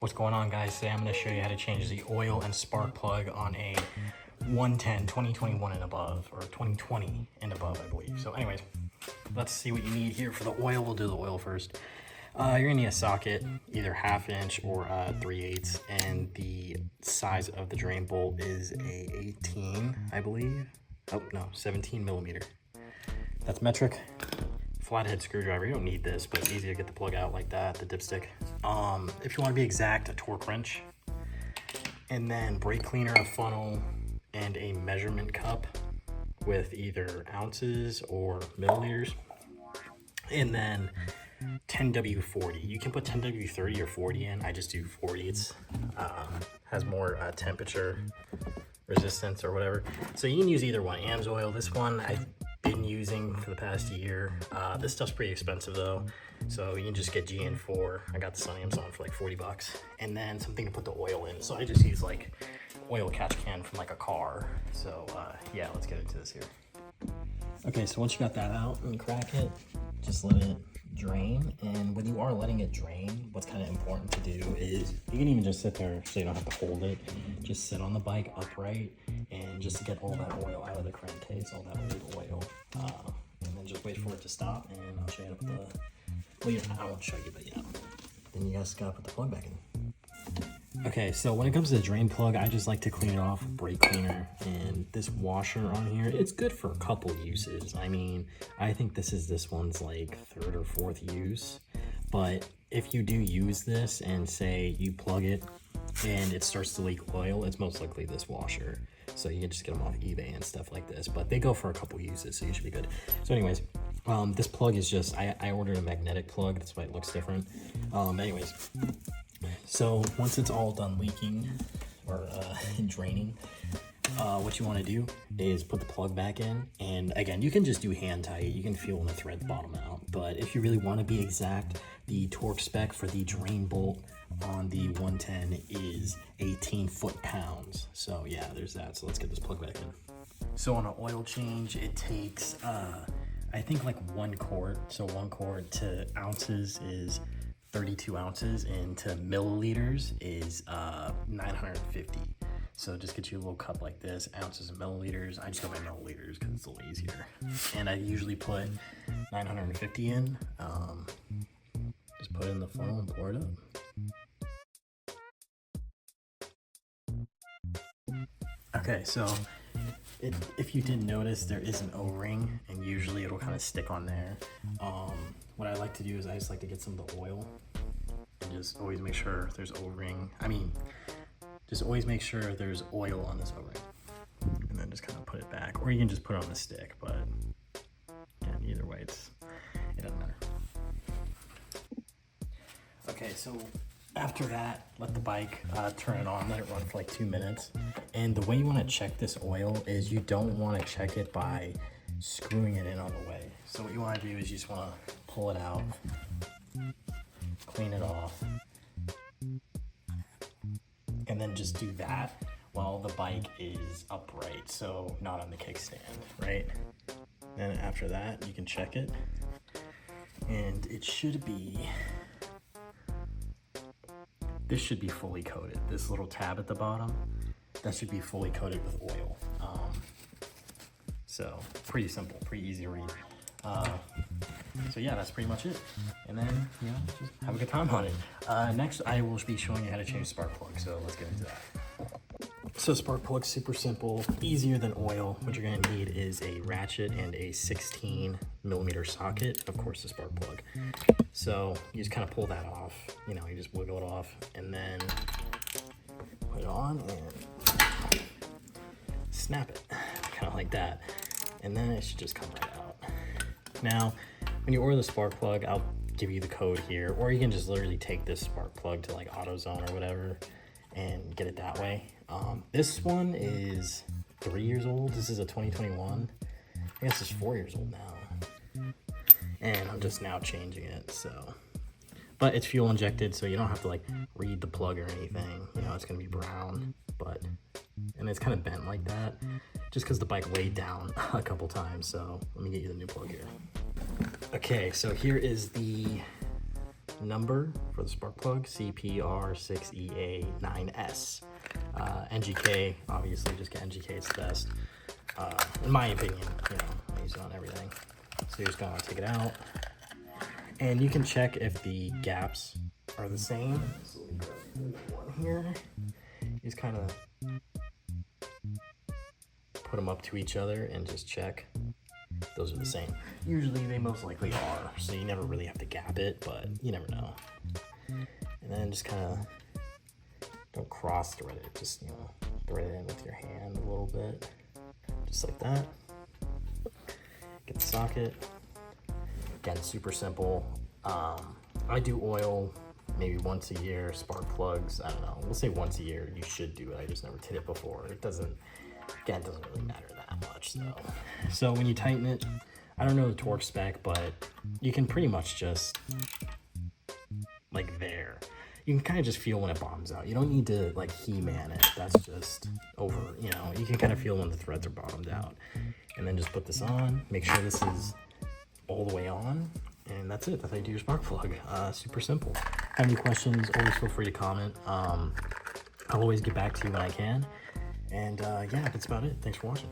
What's going on, guys? Today I'm going to show you how to change the oil and spark plug on a 110 2021 and above, or 2020 and above, I believe. So anyways, let's see what you need here. For the oil, we'll do the oil first. You're gonna need a socket, either 1/2 inch or 3/8, and the size of the drain bolt is a 18, I believe. Oh no, 17 millimeter. That's metric. Flathead screwdriver, you don't need this, but it's easy to get the plug out like that, the dipstick. If you want to be exact, a torque wrench, and then brake cleaner, a funnel, and a measurement cup with either ounces or milliliters, and then 10W40. You can put 10W30 or 40 in. I just do 40. It's has more temperature resistance or whatever. So you can use either one. AMS oil. This one I've been using for the past year. This stuff's pretty expensive though, so you can just get GN4. I got this on Amazon for like 40 bucks, and then something to put the oil in. So I just use like oil catch can from like a car. So yeah, let's get into this here. Okay, so once you got that out and crack it, just let it drain. And when you are letting it drain, what's kind of important to do is you can even just sit there so you don't have to hold it. Just sit on the bike upright and just to get all that oil out of the crankcase, all that old oil. And then just wait for it to stop, and I'll show you how to put the, well, I won't show you, but yeah. Then you guys gotta put the plug back in. Okay, so when it comes to the drain plug, I just like to clean it off with brake cleaner, and this washer on here, it's good for a couple uses. I mean, I think this one's like 3rd or 4th use, but if you do use this and say you plug it and it starts to leak oil, it's most likely this washer. So you can just get them off eBay and stuff like this, but they go for a couple uses, so you should be good. So anyways, this plug is just, I ordered a magnetic plug, that's why it looks different. Anyways, so once it's all done leaking or draining, what you want to do is put the plug back in. And again, you can just do hand tight. You can feel when the threads bottom out. But if you really want to be exact, the torque spec for the drain bolt on the 110 is 18 foot-pounds. So yeah, there's that. So let's get this plug back in. So on an oil change, it takes, I think like 1 quart. So 1 quart to ounces is 32 ounces, and to milliliters is 950. So just get you a little cup like this, ounces and milliliters. I just go by milliliters because it's a little easier. And I usually put 950 in. Just put it in the funnel and pour it up. Okay, so if you didn't notice, there is an O-ring, and usually it'll kind of stick on there. What I like to do is I just like to get some of the oil and just always make sure there's O-ring. Just always make sure there's oil on this O-ring, and then just kind of put it back, or you can just put it on the stick. But yeah, either way, it doesn't matter. Okay, so after that, let the bike turn it on, let it run for like 2 minutes. And the way you want to check this oil is you don't want to check it by screwing it in on the way. So what you want to do is you just want to pull it out, clean it off, and then just do that while the bike is upright, so not on the kickstand, right? Then after that, you can check it, and it should be, this should be fully coated. This little tab at the bottom, that should be fully coated with oil. So pretty simple, pretty easy to read. So yeah, that's pretty much it. And then, you know, just have a good time on it. Next, I will be showing you how to change spark plug. So let's get into that. So spark plug's super simple, easier than oil. What you're gonna need is a ratchet and a 16 millimeter socket, and of course the spark plug. So you just kind of pull that off, you know, you just wiggle it off, and then put it on and snap it, kind of like that. And then it should just come right out. Now, when you order the spark plug, I'll give you the code here, or you can just literally take this spark plug to like AutoZone or whatever and get it that way. This one is 3 years old. This is a 2021. I guess it's 4 years old now. And I'm just now changing it, so. But it's fuel injected, so you don't have to like read the plug or anything. You know, it's gonna be brown, but, and it's kind of bent like that, just because the bike laid down a couple times. So let me get you the new plug here. Okay, so here is the number for the spark plug, CPR6EA9S. NGK, obviously, just get NGK, it's the best. In my opinion, you know, I use it on everything. So you're just gonna take it out. And you can check if the gaps are the same. So let me grab one here. You just kind of put them up to each other and just check. Those are the same. Usually they most likely are, so you never really have to gap it, but you never know. And then just kind of don't cross thread it, just, you know, thread it in with your hand a little bit, just like that. Get the socket. Again, super simple. I do oil maybe once a year, spark plugs, I don't know, we'll say once a year. You should do it, I just never did it before. It doesn't really matter that much though. So when you tighten it, I don't know the torque spec, but you can pretty much just, like there, you can kind of just feel when it bottoms out. You don't need to like He-Man it, that's just over, you know, you can kind of feel when the threads are bottomed out. And then just put this on, make sure this is all the way on, and that's it. That's how you do your spark plug. Super simple. Have any questions, always feel free to comment. I'll always get back to you when I can. And yeah, that's about it. Thanks for watching.